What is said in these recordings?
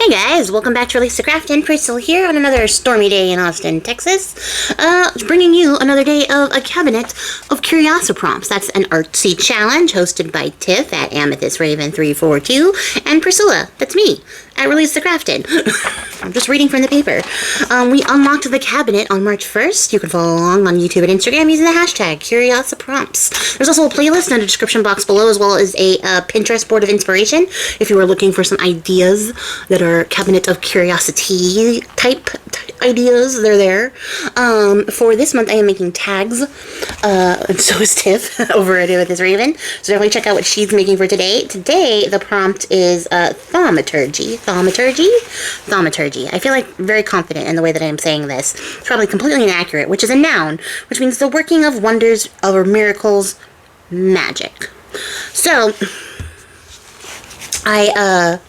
Hey guys, welcome back to Release the Craftin. Priscilla here on another stormy day in Austin, Texas. Bringing you another day of a Cabinet of Curiosiprompts. That's an artsy challenge hosted by Tiff at AmethystRaven342 and Priscilla, that's me, at Release the Craftin. I'm just reading from the paper. We unlocked the cabinet on March 1st. You can follow along on YouTube and Instagram using the hashtag Curiosiprompts. There's also a playlist in the description box below, as well as a Pinterest board of inspiration if you are looking for some ideas that are Cabinet of Curiosity type ideas. They're there. For this month, I am making tags, and so is Tiff over at With This Raven. So definitely check out what she's making for today. Today, the prompt is Thaumaturgy. Thaumaturgy. I feel like very confident in the way that I am saying this. It's probably completely inaccurate, which is a noun, which means the working of wonders or miracles, magic. So, I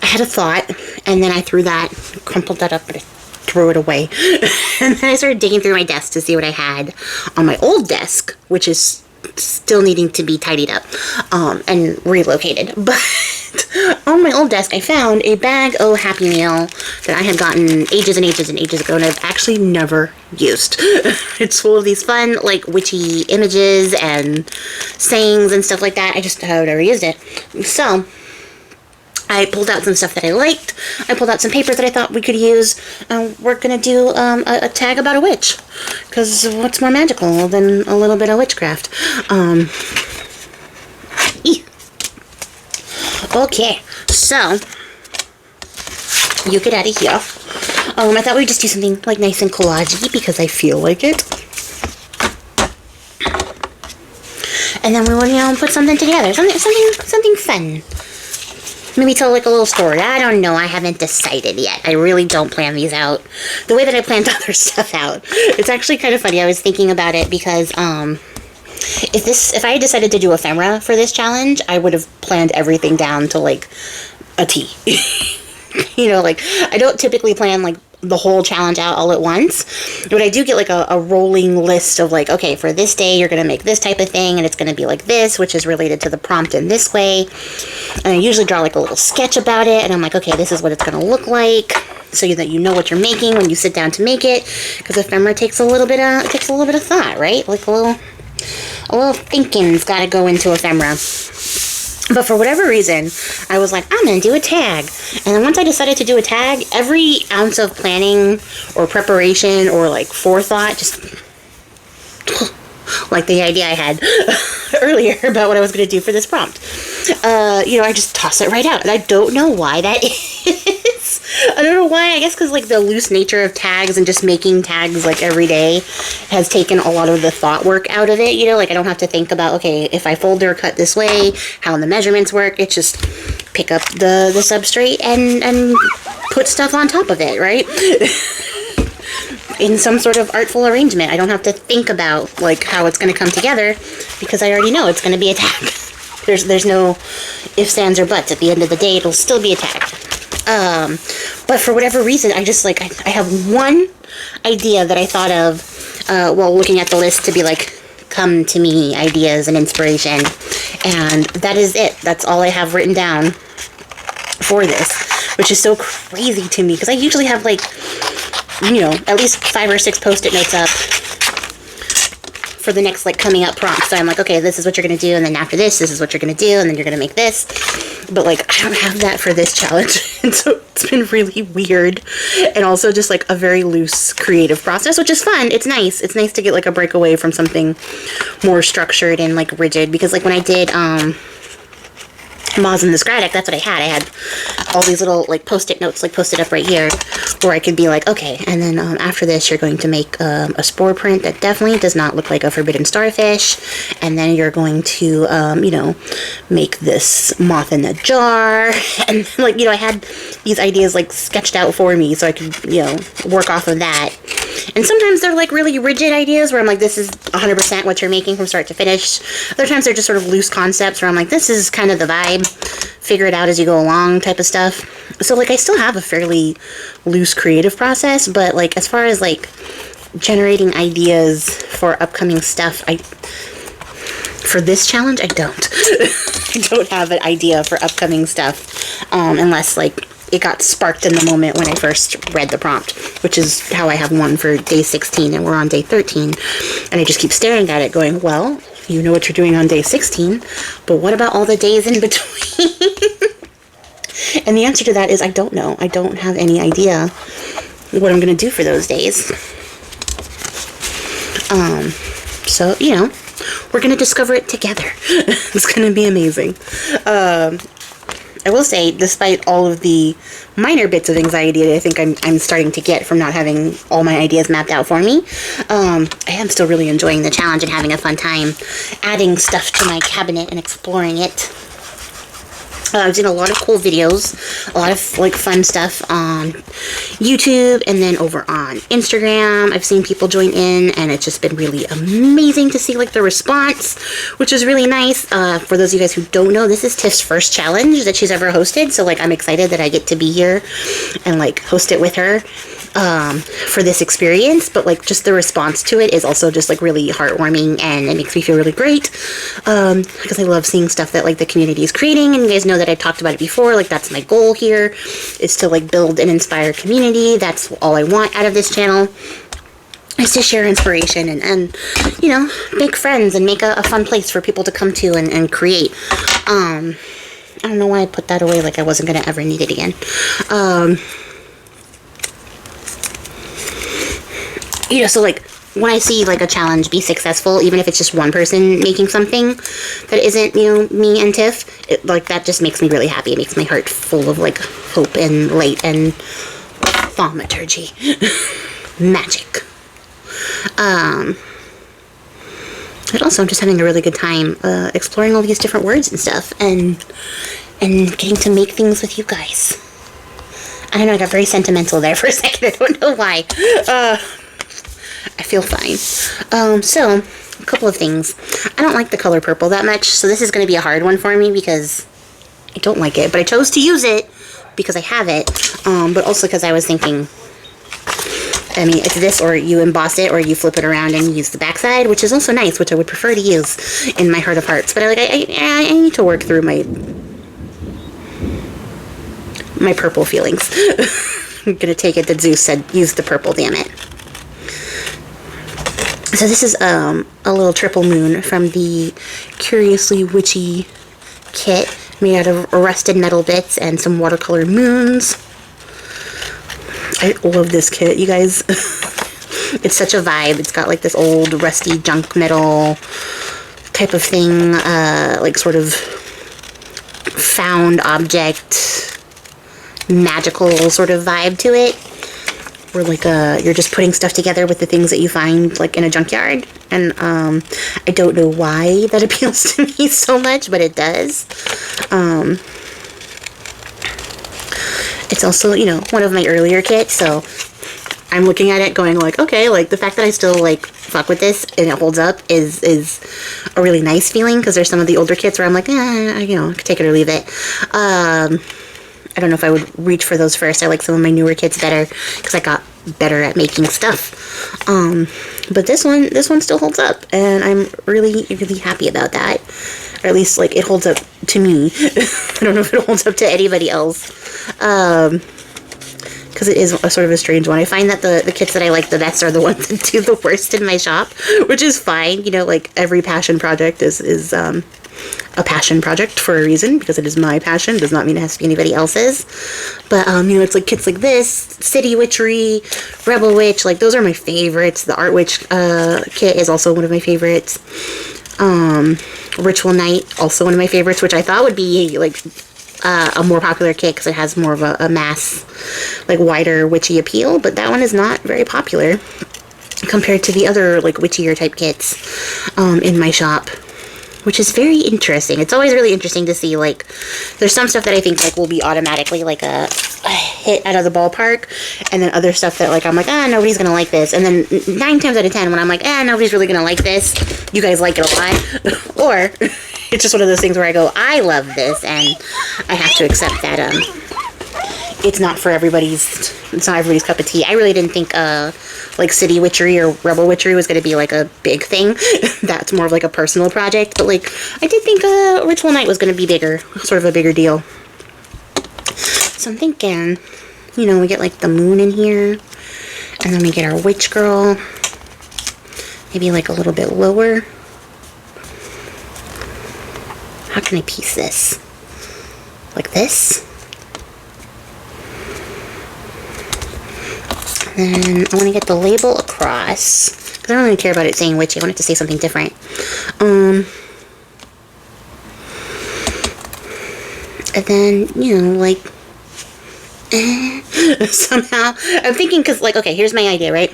had a thought, and then I threw that, crumpled that up, and I threw it away. And then I started digging through my desk to see what I had on my old desk, which is still needing to be tidied up and relocated. But on my old desk, I found a bag of Happy Meal that I had gotten ages and ages and ages ago, and I've actually never used. It's full of these fun, like, witchy images and sayings and stuff like that. I've never used it. So I pulled out some stuff that I liked. I pulled out some papers that I thought we could use. We're going to do a tag about a witch. Because what's more magical than a little bit of witchcraft? Okay, so you get out of here. I thought we'd just do something like nice and collagey because I feel like it. And then we would, put something together. Something fun. Maybe tell like a little story. I don't know. I haven't decided yet. I really don't plan these out the way that I planned other stuff out. It's actually kind of funny. I was thinking about it because if I had decided to do ephemera for this challenge, I would have planned everything down to like a T. Like I don't typically plan like the whole challenge out all at once, but I do get like a rolling list of like, okay, for this day you're gonna make this type of thing, and it's gonna be like this, which is related to the prompt in this way. And I usually draw like a little sketch about it, and I'm like, okay, this is what it's gonna look like, so that you know what you're making when you sit down to make it. Because ephemera takes a little bit of thought, right? Like a little thinking's got to go into ephemera. But for whatever reason, I was like, I'm going to do a tag. And then once I decided to do a tag, every ounce of planning or preparation or like forethought, just like the idea I had earlier about what I was going to do for this prompt. I just toss it right out. And I don't know why that is. I don't know why. I guess because like the loose nature of tags and just making tags like every day has taken a lot of the thought work out of it. Like I don't have to think about, okay, if I fold or cut this way, how the measurements work. It's just pick up the substrate and put stuff on top of it, right? In some sort of artful arrangement. I don't have to think about like how it's going to come together because I already know it's going to be a tag. There's no ifs, ands, or buts. At the end of the day, it'll still be a tag. But for whatever reason, I just like, I have one idea that I thought of, while looking at the list to be like, come to me ideas and inspiration. And that is it. That's all I have written down for this, which is so crazy to me. Because I usually have like, at least 5 or 6 Post-it notes up for the next like coming up prompt. So I'm like, okay, this is what you're going to do. And then after this is what you're going to do. And then you're going to make this. But like, I don't have that for this challenge. And so it's been really weird. And also just like a very loose creative process, which is fun. It's nice. It's nice to get like a break away from something more structured and like rigid. Because like when I did, Moz and the Scraddock, that's what I had. I had all these little like Post-it notes like posted up right here where I could be like, okay, and then after this you're going to make a spore print that definitely does not look like a forbidden starfish, and then you're going to make this moth in a jar, and like I had these ideas like sketched out for me so I could work off of that. And sometimes they're like really rigid ideas where I'm like, this is 100% what you're making from start to finish. Other times they're just sort of loose concepts where I'm like, this is kind of the vibe, figure it out as you go along type of stuff. So like I still have a fairly loose creative process, but like as far as like generating ideas for upcoming stuff, for this challenge I don't. I don't have an idea for upcoming stuff unless like it got sparked in the moment when I first read the prompt, which is how I have one for day 16 and we're on day 13. And I just keep staring at it going, well, you know what you're doing on day 16, but what about all the days in between? And the answer to that is I don't know. I don't have any idea what I'm going to do for those days. So, you know, we're going to discover it together. It's going to be amazing. I will say, despite all of the minor bits of anxiety that I think I'm starting to get from not having all my ideas mapped out for me, I am still really enjoying the challenge and having a fun time adding stuff to my cabinet and exploring it. I've seen a lot of cool videos, a lot of like fun stuff on YouTube, and then over on Instagram. I've seen people join in, and it's just been really amazing to see like the response, which is really nice. For those of you guys who don't know, this is Tiff's first challenge that she's ever hosted, so like I'm excited that I get to be here and like host it with her for this experience. But like just the response to it is also just like really heartwarming, and it makes me feel really great because I love seeing stuff that like the community is creating. And you guys know that I talked about it before, like that's my goal here, is to like build and inspire community. That's all I want out of this channel, is to share inspiration and you know, make friends and make a fun place for people to come to and create. I don't know why I put that away like I wasn't gonna ever need it again. You know, so like when I see like a challenge be successful, even if it's just one person making something that isn't, you know, me and Tiff, it, like that just makes me really happy. It makes my heart full of like hope and light and thaumaturgy. Magic. But also I'm just having a really good time exploring all these different words and stuff, and getting to make things with you guys. I don't know, I got very sentimental there for a second. I don't know why. I feel fine. So, a couple of things. I don't like the color purple that much, so this is going to be a hard one for me because I don't like it. But I chose to use it because I have it, but also because I was thinking, I mean, it's this, or you emboss it, or you flip it around and use the backside, which is also nice, which I would prefer to use in my heart of hearts. But I need to work through my purple feelings. I'm going to take it that Zeus said, use the purple, damn it. So this is a little triple moon from the Curiously Witchy kit, made out of rusted metal bits and some watercolor moons. I love this kit, you guys. It's such a vibe. It's got like this old rusty junk metal type of thing, like sort of found object, magical sort of vibe to it. Where like you're just putting stuff together with the things that you find like in a junkyard, and I don't know why that appeals to me so much, but it does. It's also, you know, one of my earlier kits, so I'm looking at it going like, okay, like the fact that I still like fuck with this and it holds up is a really nice feeling, because there's some of the older kits where I'm like, you know, take it or leave it. I don't know if I would reach for those first. I like some of my newer kits better because I got better at making stuff. But this one still holds up, and I'm really, really happy about that. Or at least, like, it holds up to me. I don't know if it holds up to anybody else. Because it is a sort of a strange one. I find that the kits that I like the best are the ones that do the worst in my shop, which is fine. You know, like, every passion project is a passion project for a reason, because it is my passion. It does not mean it has to be anybody else's. But, you know, it's like kits like this, City Witchery, Rebel Witch, like, those are my favorites. The Art Witch kit is also one of my favorites. Ritual Night, also one of my favorites, which I thought would be, like, a more popular kit because it has more of a mass, like, wider witchy appeal. But that one is not very popular compared to the other, like, witchier type kits in my shop, which is very interesting. It's always really interesting to see, like, there's some stuff that I think, like, will be automatically, like, a hit out of the ballpark, and then other stuff that, like, I'm like, nobody's gonna like this, and then 9 times out of 10, when I'm like, nobody's really gonna like this, you guys like it a lot, or it's just one of those things where I go, I love this, and I have to accept that, it's not everybody's cup of tea. I really didn't think, like, City Witchery or Rebel Witchery was going to be, like, a big thing. That's more of, like, a personal project. But, like, I did think Ritual Night was going to be bigger. Sort of a bigger deal. So I'm thinking, you know, we get like the moon in here, and then we get our witch girl, maybe like a little bit lower. How can I piece this? Like this? And then I want to get the label across, because I don't really care about it saying witchy. I want it to say something different. And then, you know, like, somehow, I'm thinking, because, like, okay, here's my idea, right?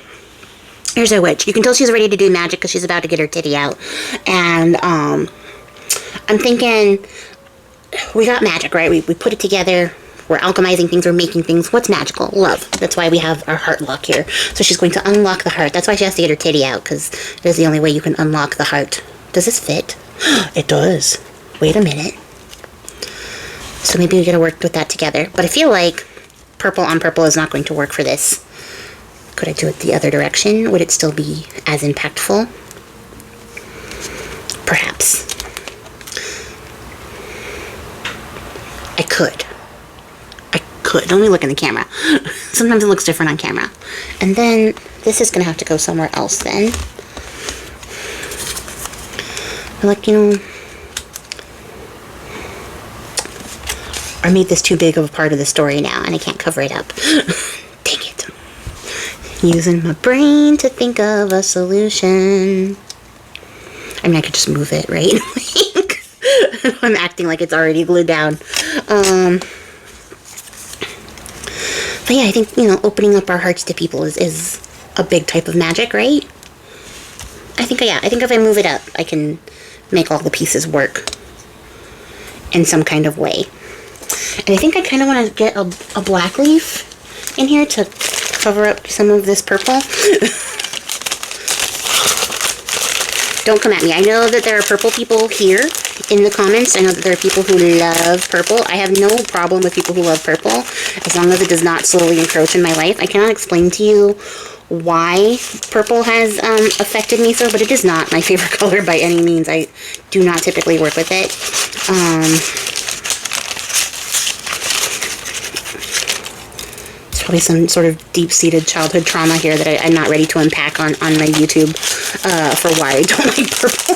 Here's our witch. You can tell she's ready to do magic because she's about to get her titty out. And, I'm thinking, we got magic, right? We put it together. We're alchemizing things. We're making things. What's magical? Love. That's why we have our heart lock here. So she's going to unlock the heart. That's why she has to get her titty out, because it is the only way you can unlock the heart. Does this fit? It does. Wait a minute. So maybe we gotta work with that together. But I feel like purple on purple is not going to work for this. Could I do it the other direction? Would it still be as impactful? Perhaps. I could. Let me look in the camera. Sometimes it looks different on camera. And then this is gonna have to go somewhere else then. Like, you know, I made this too big of a part of the story now and I can't cover it up. Dang it. Using my brain to think of a solution. I mean, I could just move it, right? I'm acting like it's already glued down. But yeah, I think, you know, opening up our hearts to people is a big type of magic, right? I think if I move it up, I can make all the pieces work in some kind of way. And I think I kind of want to get a black leaf in here to cover up some of this purple. Don't come at me. I know that there are purple people here in the comments. I know that there are people who love purple. I have no problem with people who love purple, as long as it does not slowly encroach in my life. I cannot explain to you why purple has affected me so, but it is not my favorite color by any means. I do not typically work with it. It's probably some sort of deep-seated childhood trauma here that I'm not ready to unpack on my YouTube for why I don't like purple.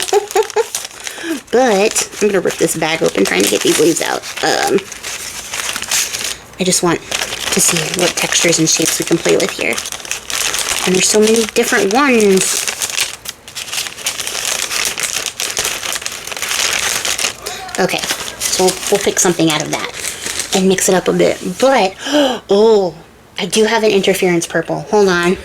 But I'm going to rip this bag open trying to get these leaves out. I just want to see what textures and shapes we can play with here. And there's so many different ones. Okay, so we'll pick something out of that and mix it up a bit. But, oh, I do have an interference purple. Hold on.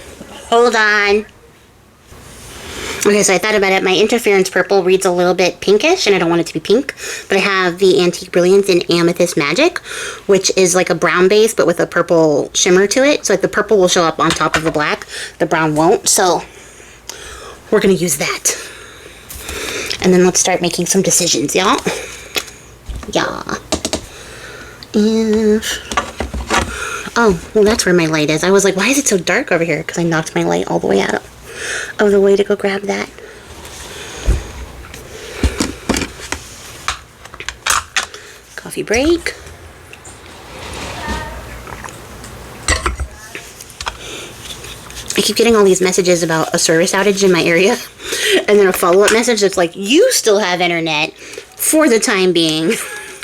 Okay, so I thought about it. My interference purple reads a little bit pinkish, and I don't want it to be pink. But I have the Antique Brilliance in Amethyst Magic, which is like a brown base, but with a purple shimmer to it. So like the purple will show up on top of the black. The brown won't. So we're going to use that. And then let's start making some decisions, y'all. Yeah. Oh, well, that's where my light is. I was like, why is it so dark over here? Because I knocked my light all the way out of the way to go grab that. Coffee break. I keep getting all these messages about a service outage in my area, and then a follow-up message that's like, you still have internet for the time being,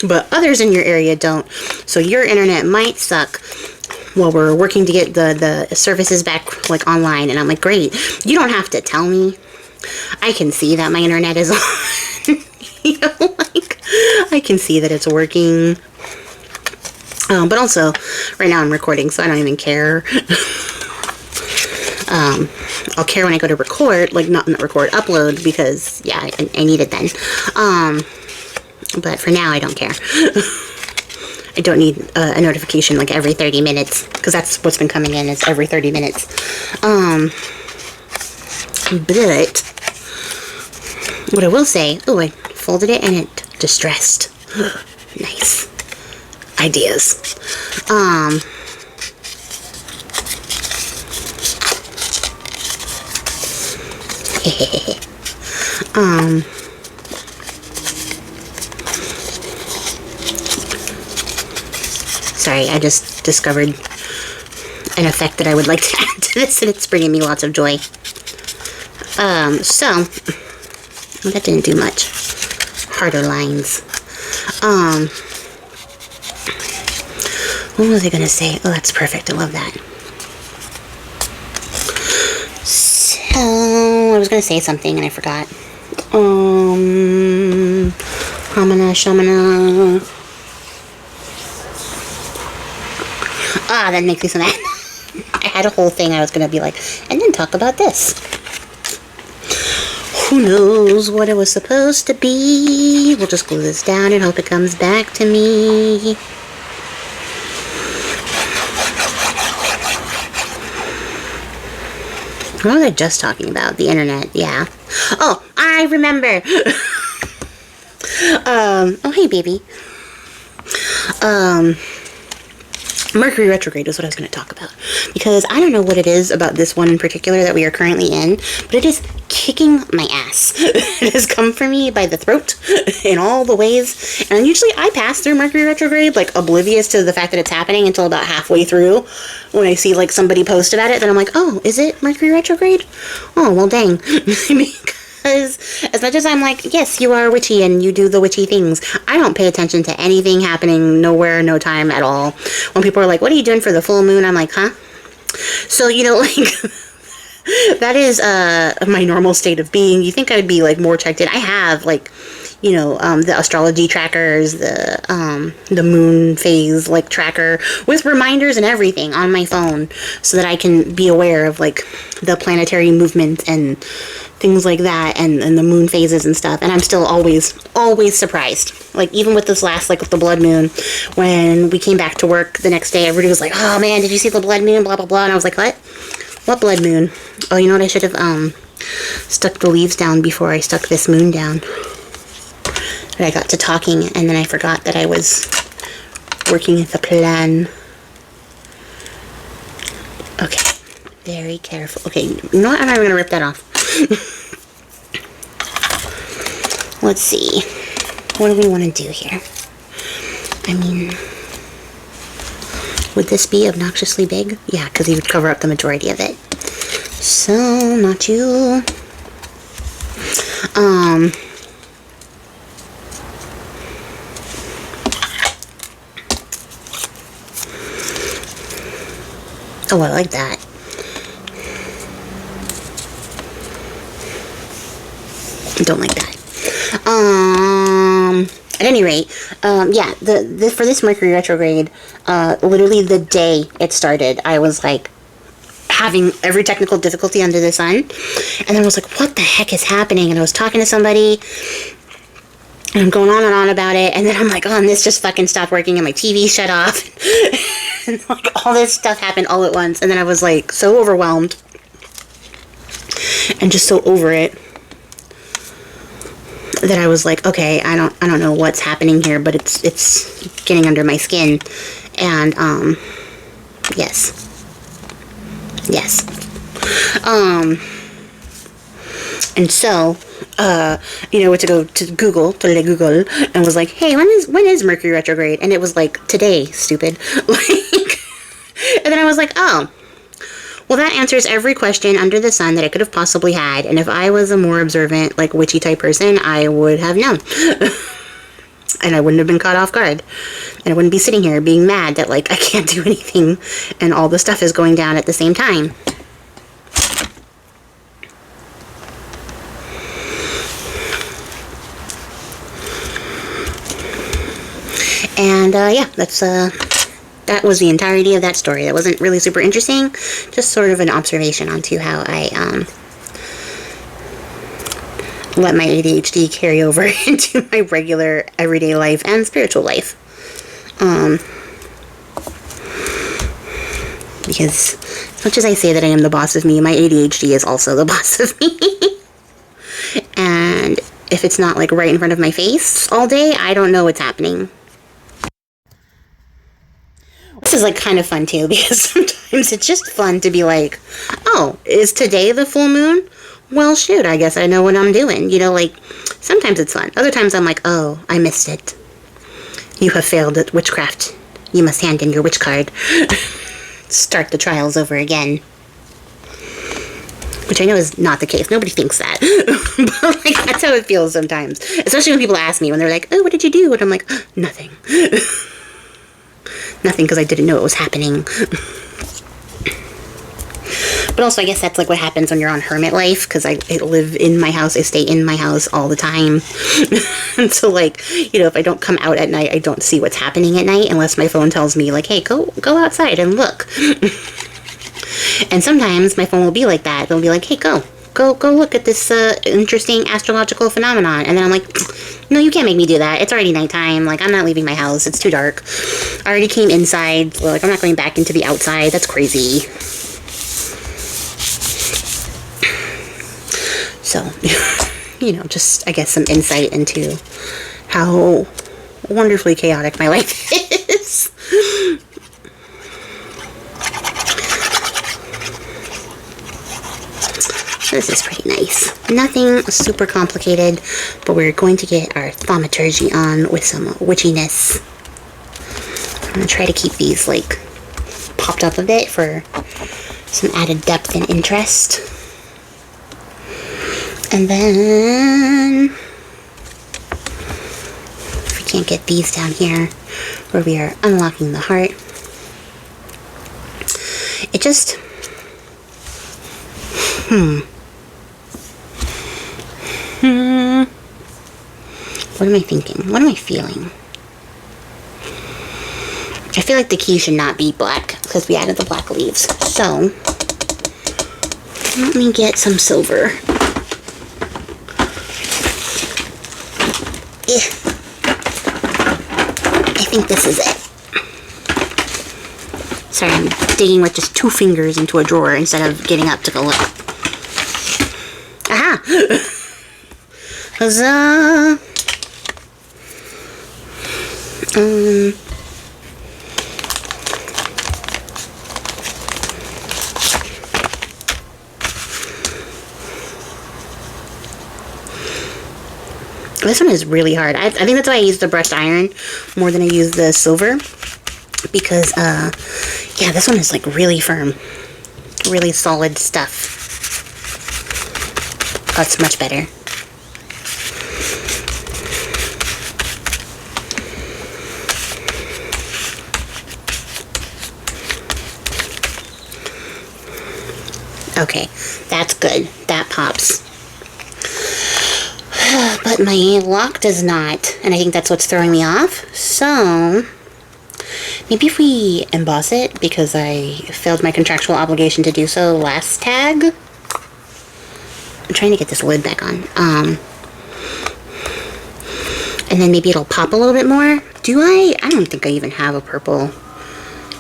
but others in your area don't, so your internet might suck while we're working to get the services back, like, online. And I'm like, great, you don't have to tell me. I can see that my internet is on. You know, like, I can see that it's working. But also, right now I'm recording, so I don't even care. I'll care when I go to record, like, not record, upload, because, yeah, I need it then. But for now, I don't care. I don't need a notification like every 30 minutes, because that's what's been coming in, is every 30 minutes. But what I will say, oh, I folded it and it distressed. Nice. Ideas. Sorry, I just discovered an effect that I would like to add to this, and it's bringing me lots of joy. So, well, that didn't do much. Harder lines. What was I gonna say? Oh, that's perfect. I love that. So, I was gonna say something and I forgot. Hamana, shamana. Ah, that makes me so mad. I had a whole thing I was gonna be like, and then talk about this. Who knows what it was supposed to be? We'll just glue this down and hope it comes back to me. What was I just talking about? The internet, yeah. Oh, I remember. Oh, hey, baby. Mercury retrograde is what I was going to talk about. Because I don't know what it is about this one in particular that we are currently in, but it is kicking my ass. It has come for me by the throat in all the ways. And usually I pass through Mercury retrograde, like, oblivious to the fact that it's happening until about halfway through. When I see, like, somebody post about it, then I'm like, oh, is it Mercury retrograde? Oh, well, dang. Because as much as I'm like, yes, you are witchy and you do the witchy things, I don't pay attention to anything happening nowhere, no time at all. When people are like, what are you doing for the full moon? I'm like, huh? So, you know, like, that is my normal state of being. You think I'd be, like, more checked in. I have, like, you know, the astrology trackers, the moon phase, like, tracker with reminders and everything on my phone so that I can be aware of, like, the planetary movement and things like that, and the moon phases and stuff. And I'm still always surprised. Like, even with this last, like, with the blood moon, when we came back to work the next day, everybody was like, oh man, did you see the blood moon, blah blah blah. And I was like, what blood moon? Oh, you know what, I should have stuck the leaves down before I stuck this moon down. But I got to talking and then I forgot that I was working the plan. Okay, very careful. Okay, you know what, I'm not even gonna rip that off. Let's see. What do we want to do here? I mean, would this be obnoxiously big? Yeah, because he would cover up the majority of it. So, not you. Oh, I like that. Don't like that. At any rate, yeah, for this Mercury retrograde, literally the day it started, I was like having every technical difficulty under the sun, and then I was like, what the heck is happening? And I was talking to somebody, and I'm going on and on about it, and then I'm like, oh, and this just fucking stopped working, and my TV shut off, and like all this stuff happened all at once, and then I was like so overwhelmed, and just so over it, that I was like, okay, I don't know what's happening here, but it's getting under my skin, and yes, and so you know, went to go to Google, and was like, hey, when is Mercury retrograde? And it was like, today, stupid. Like, and then I was like, oh, well, that answers every question under the sun that I could have possibly had, and if I was a more observant, like, witchy type person, I would have known. And I wouldn't have been caught off guard. And I wouldn't be sitting here being mad that, like, I can't do anything, and all the stuff is going down at the same time. And, yeah, that was the entirety of that story. That wasn't really super interesting, just sort of an observation onto how I let my ADHD carry over into my regular everyday life and spiritual life. Because as much as I say that I am the boss of me, my ADHD is also the boss of me. And if it's not like right in front of my face all day, I don't know what's happening. This is like kind of fun too, because sometimes it's just fun to be like, oh, is today the full moon? Well, shoot, I guess I know what I'm doing. You know, like, sometimes it's fun. Other times I'm like, oh, I missed it. You have failed at witchcraft. you must hand in your witch card. Start the trials over again. Which I know is not the case. Nobody thinks that. But like, that's how it feels sometimes. Especially when people ask me, when they're like, oh, what did you do? And I'm like, nothing. Nothing, because I didn't know it was happening. But also, I guess that's like what happens when you're on hermit life, because I live in my house, I stay in my house all the time. And so, like, you know, if I don't come out at night, I don't see what's happening at night, unless my phone tells me, like, hey, go outside and look. And sometimes my phone will be like that. They'll be like, hey, go look at this interesting astrological phenomenon. And then I'm like, no, you can't make me do that. It's already nighttime. Like, I'm not leaving my house. It's too dark. I already came inside. Like, I'm not going back into the outside. That's crazy. So, you know, just, I guess, some insight into how wonderfully chaotic my life is. This is pretty nice. Nothing super complicated, but we're going to get our Thaumaturgy on with some witchiness. I'm going to try to keep these, like, popped up a bit for some added depth and interest. And then, if we can't get these down here, where we are unlocking the heart, it just, what am I thinking? What am I feeling? I feel like the key should not be black, because we added the black leaves. So, let me get some silver. I think this is it. Sorry, I'm digging with just 2 fingers into a drawer instead of getting up to go look. Aha! Huzzah! This one is really hard. I think that's why I use the brushed iron more than I use the silver. Because, yeah, this one is like really firm. Really solid stuff. That's much better. Okay, that's good. That pops. But my lock does not, and I think that's what's throwing me off. So, maybe if we emboss it, because I failed my contractual obligation to do so last tag. I'm trying to get this lid back on. And then maybe it'll pop a little bit more. Do I? I don't think I even have a purple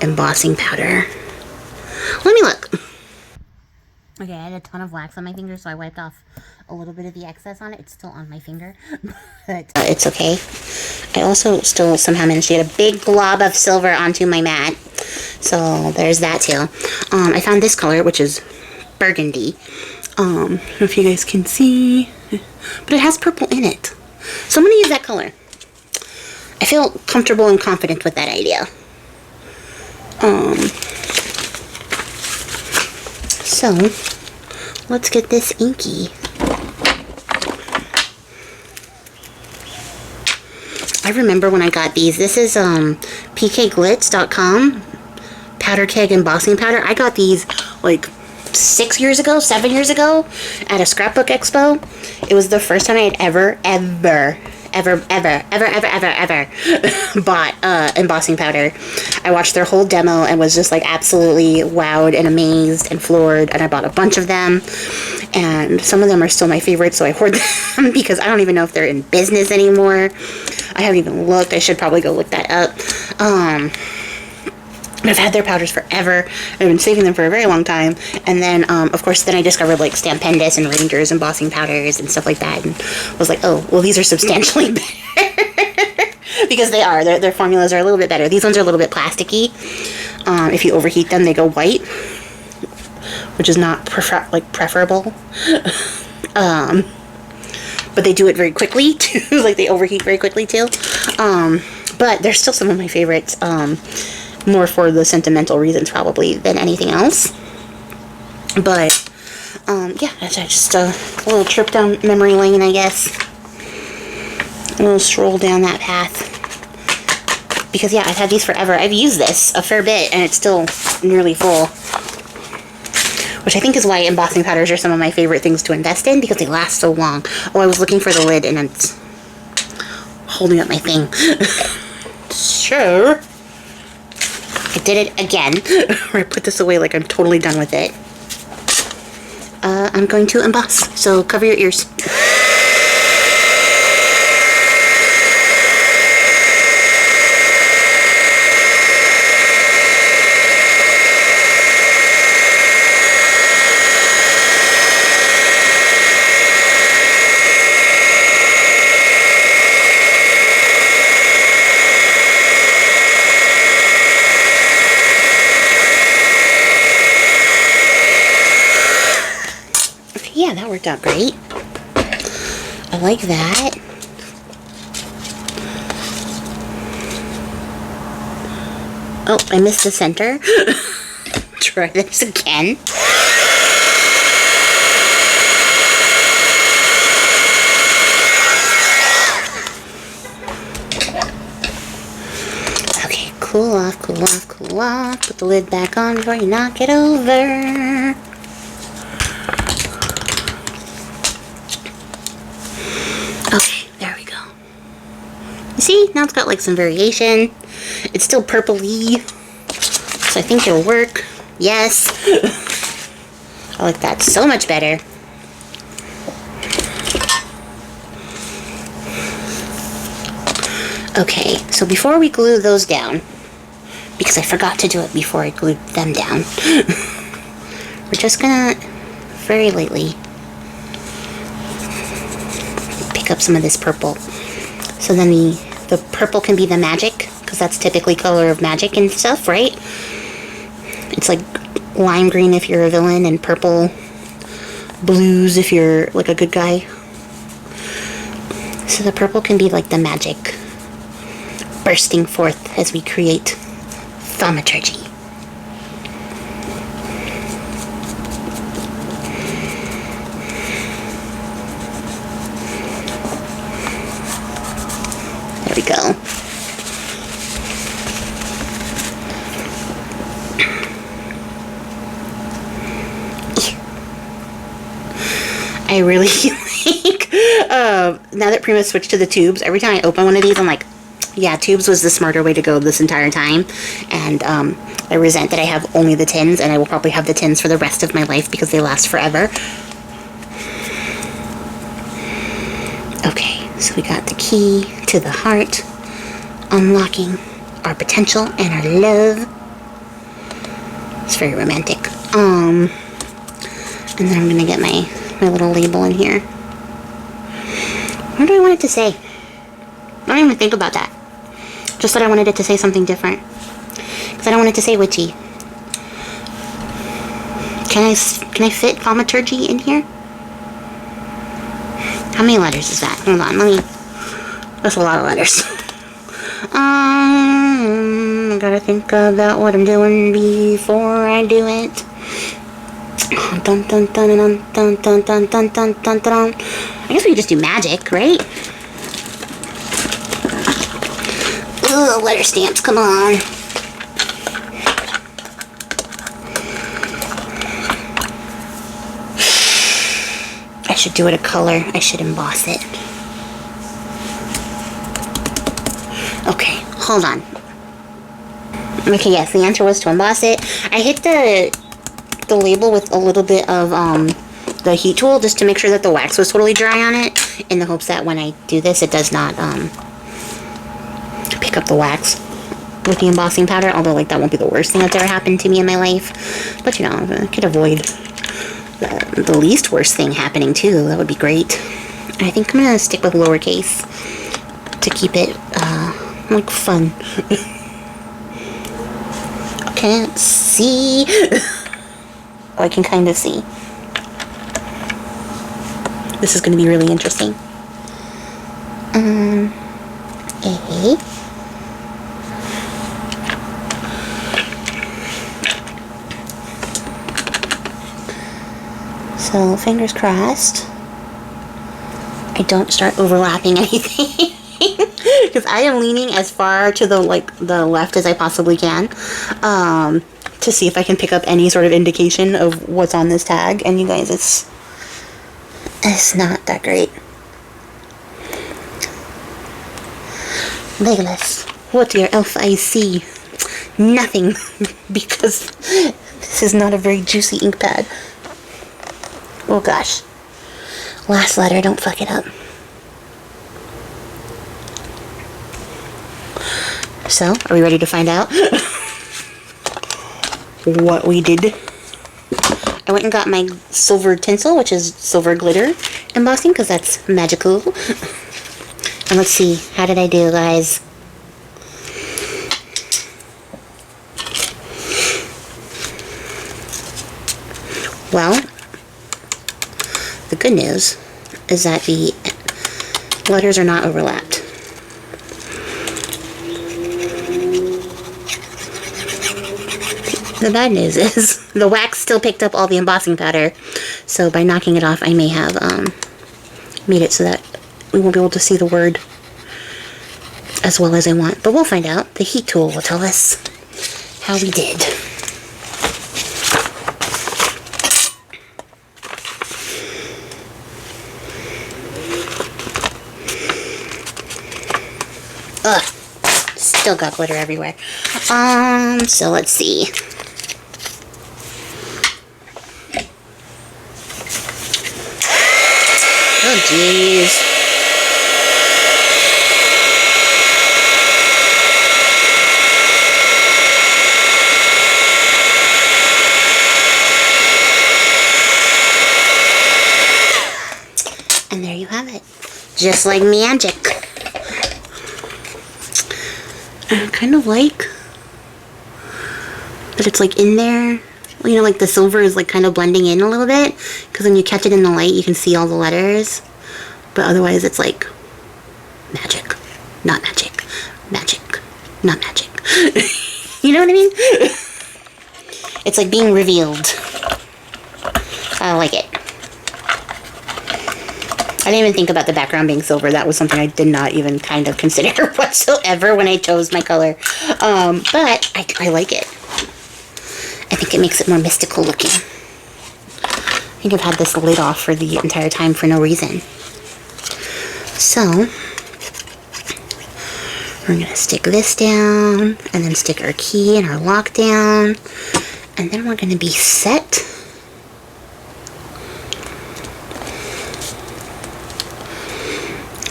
embossing powder. Let me look. Okay, I had a ton of wax on my finger, so I wiped off a little bit of the excess on it. It's still on my finger, but it's okay. I also still somehow managed to get a big glob of silver onto my mat, so there's that too. I found this color, which is burgundy. I don't know if you guys can see, but it has purple in it. So I'm going to use that color. I feel comfortable and confident with that idea. So, let's get this inky. I remember when I got these. This is pkglitz.com powder keg embossing powder. I got these like 7 years ago at a scrapbook expo. It was the first time I had ever bought embossing powder. I watched their whole demo and was just like absolutely wowed and amazed and floored, and I bought a bunch of them, and some of them are still my favorites, so I hoard them because I don't even know if they're in business anymore. I haven't even looked. I should probably go look that up. I've had their powders forever. I've been saving them for a very long time. And then, of course, then I discovered, like, Stampendous and Ranger's embossing powders and stuff like that. And was like, oh, well, these are substantially better. Because they are. Their formulas are a little bit better. These ones are a little bit plasticky. If you overheat them, they go white. Which is not preferable. But they do it very quickly, too. Like, they overheat very quickly, too. But they're still some of my favorites, more for the sentimental reasons probably than anything else. But, yeah, that's just a little trip down memory lane, I guess. A little stroll down that path. Because, yeah, I've had these forever. I've used this a fair bit, and it's still nearly full. Which I think is why embossing powders are some of my favorite things to invest in, because they last so long. Oh, I was looking for the lid, and it's holding up my thing. So, I did it again. Where I put this away like I'm totally done with it. I'm going to emboss, so cover your ears. Yeah, that worked out great. I like that. Oh, I missed the center. Try this again. Okay, cool off, cool off, cool off. Put the lid back on before you knock it over. Okay, there we go. You see, now it's got like some variation. It's still purpley, so I think it'll work. Yes. I like that so much better. Okay, so before we glue those down, because I forgot to do it before I glued them down, we're just gonna very lightly up some of this purple, so then the purple can be the magic, because that's typically color of magic and stuff, right? It's like lime green if you're a villain, and purple blues if you're like a good guy. So the purple can be like the magic bursting forth as we create thaumaturgy. There we go. I really like, now that Prima switched to the tubes, every time I open one of these, I'm like, yeah, tubes was the smarter way to go this entire time. And I resent that I have only the tins, and I will probably have the tins for the rest of my life because they last forever. Okay, so we got the key to the heart, unlocking our potential and our love. It's very romantic. And then I'm gonna get my little label in here. What do I want it to say? I don't even think about that. Just that I wanted it to say something different. Because I don't want it to say witchy. Can I fit Thaumaturgy in here? How many letters is that? Hold on, that's a lot of letters. I gotta think about what I'm doing before I do it. Dun dun dun dun dun dun dun dun dun dun dun. I guess we could just do magic, right? Ugh, letter stamps, come on. I should do it a color. I should emboss it. Okay, hold on. Okay, yes, the answer was to emboss it. I hit the label with a little bit of the heat tool just to make sure that the wax was totally dry on it, in the hopes that when I do this, it does not pick up the wax with the embossing powder. Although, like, that won't be the worst thing that's ever happened to me in my life. But, you know, I could avoid the least worst thing happening too. That would be great. I think I'm gonna stick with lowercase to keep it like fun. Can't see. Oh, I can kind of see. This is gonna be really interesting. A So, fingers crossed I don't start overlapping anything. Because I am leaning as far to the left as I possibly can, to see if I can pick up any sort of indication of what's on this tag. And you guys, it's not that great. Legolas, what do your elf eyes see? Nothing, because this is not a very juicy ink pad. Oh gosh. Last letter, don't fuck it up. So, are we ready to find out what we did? I went and got my silver tinsel, which is silver glitter embossing, because that's magical. And let's see, how did I do, guys? Well, the good news is that the letters are not overlapped. The bad news is the wax still picked up all the embossing powder, so by knocking it off I may have made it so that we won't be able to see the word as well as I want. But we'll find out. The heat tool will tell us how we did. Ugh, still got glitter everywhere. So let's see. Oh, jeez. And there you have it. Just like magic. I kind of like that it's like in there. You know, like the silver is like kind of blending in a little bit, because when you catch it in the light you can see all the letters, but otherwise it's like magic, not magic, magic, not magic. You know what I mean? It's like being revealed. I like it. I didn't even think about the background being silver. That was something I did not even kind of consider whatsoever when I chose my color. But I like it. I think it makes it more mystical looking. I think I've had this lid off for the entire time for no reason. So, we're going to stick this down, and then stick our key and our lock down, and then we're going to be set.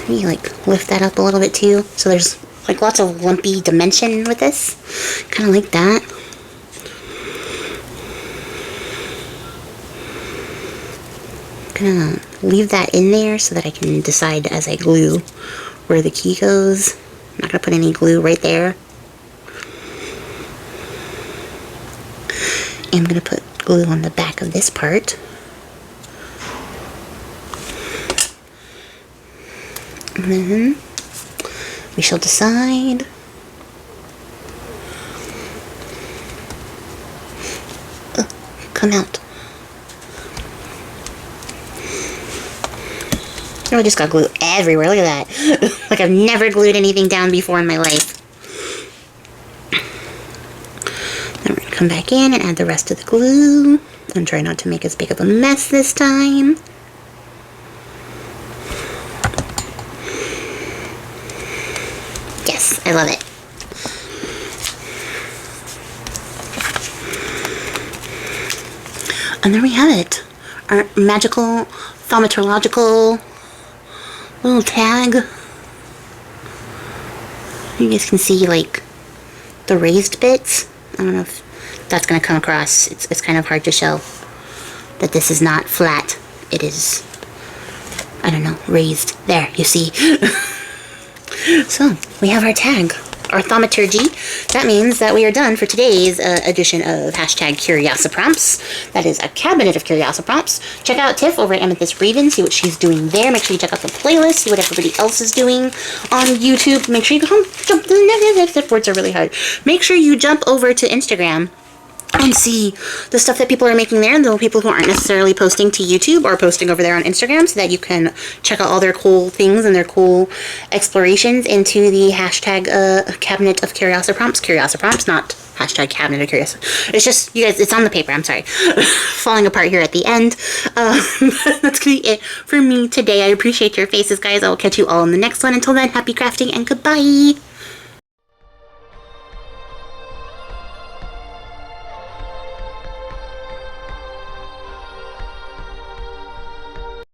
You like lift that up a little bit too, so there's like lots of lumpy dimension with this. Kind of like that. Gonna leave that in there so that I can decide as I glue where the key goes. I'm not gonna put any glue right there. I'm gonna put glue on the back of this part. And then we shall decide. Come out. Oh, I just got glue everywhere. Look at that. Like I've never glued anything down before in my life. Then we're going to come back in and add the rest of the glue. And try not to make as big of a mess this time. Yes, I love it. And there we have it. Our magical, thaumaturgical little tag. You guys can see like the raised bits. I don't know if that's going to come across. It's kind of hard to show that this is not flat. It is, I don't know, raised. There, you see. So, we have our tag, our thaumaturgy. That means that we are done for today's edition of #Curiosiprompts. That is a Cabinet of Curiosiprompts. Check out Tiff over at Amethyst Raven, see what she's doing there. Make sure you check out the playlist, see what everybody else is doing on YouTube. Make sure you jump, words are really hard. Make sure you jump over to Instagram and see the stuff that people are making there, and the people who aren't necessarily posting to YouTube or posting over there on Instagram, so that you can check out all their cool things and their cool explorations into the hashtag Cabinet of Curiosiprompts, not hashtag Cabinet of Curiosiprompts. It's just, you guys, it's on the paper, I'm sorry. Falling apart here at the end. That's gonna be it for me today. I appreciate your faces, guys. I will catch you all in the next one. Until then, happy crafting and goodbye!